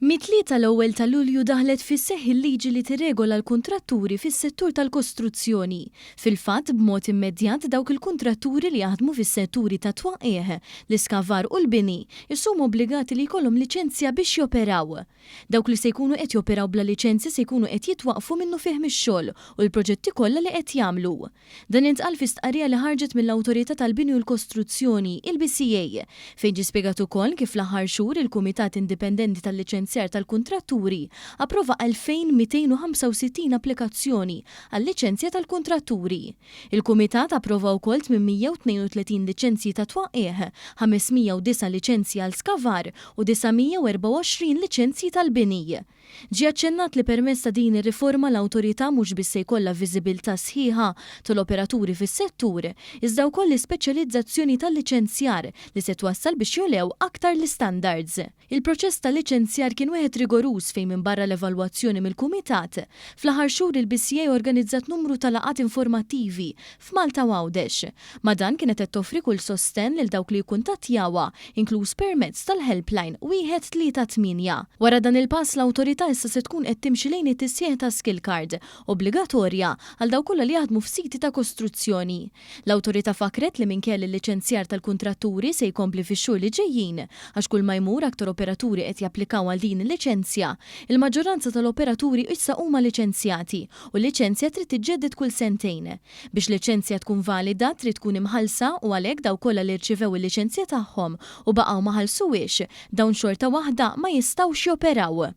Mit-tlieta l-ewwel ta' Lulju daħlet fis-seħħ il-liġi li tirregola l-kuntratturi fis-settur tal-kostruzzjoni. Fil-fatt b'mod immedjat dawk il-kuntratturi li jaħdmu fis-setturi ta' twaqqieħ, l-iskavar u l-bini issuma obbligati li jkollhom liċenzja biex joperaw. Dawk li se jkunu qed joperaw bla liċenzja se jkunu qed jitwaqfu minnu fih ix-xogħol u l-proġetti kollha li qed jagħmlu. Dan intqal fi stqarrija li ħarġet mill-Awtorità tal-Bini u l-Kostruzzjoni, il-BCA, fejn ġie spjegat ukoll kif fl-aħħar xhur il-Kumitat Indipendenti tal-Liċenzjar tal-Kuntratturi approva 2265 applikazzjoni għal-liċenzja tal-kuntratturi. Il-Kumitat approva wkoll 832 liċenzji ta' twaqqieħ, 509 liċenzji għal skavar u 924 liċenzji tal-bini. Ġie aċċennat li permezz ta' din ir-riforma l-awtorità mhux biss se jkollha viżibilità sħiħa tal-operaturi fis-settur, iżda wkoll l-ispeċjalizzazzjoni tal-liċenzjar li se twassal biex jolew aktar l-istandards. Il-proċess tal-liċenzjar kien wieħed rigoruż fejn minbarra l-evalwazzjoni mill-Kumitat. Fl-aħħar xhur il-BCA organizzat numru ta' laqgħat informattivi f'Malta u Għawdex. Ma dan kienet qed toffri kull sostenn lil dawk li jkuntattjawha, inkluż permezz tal-helpline 138. Wara dan il-pass l-awtorità issa se tkun qed timxi lejn it-tisjieħ ta' skill card obbligatorja għal dawk kollha li jaħdmu f'siti ta' kostruzzjoni. L-awtorità fakret li minkejja l-liċenzjar tal-kuntratturi se jkompli fix-xhur li ġejjin għax kull ma jmur aktar operaturi qed japplikaw għal din il-liċenzja. Il-maġġoranza tal-operaturi issa huma liċenzjati u l-liċenzja trid tiġġedded kull sentejn. Biex liċenzja tkun valida trid tkun imħallsa u għalhekk dawk kollha li rċevew il-liċenzja tagħhom u baqgħu ma ħallsuhiex dawn xorta waħda ma jistgħux joperaw.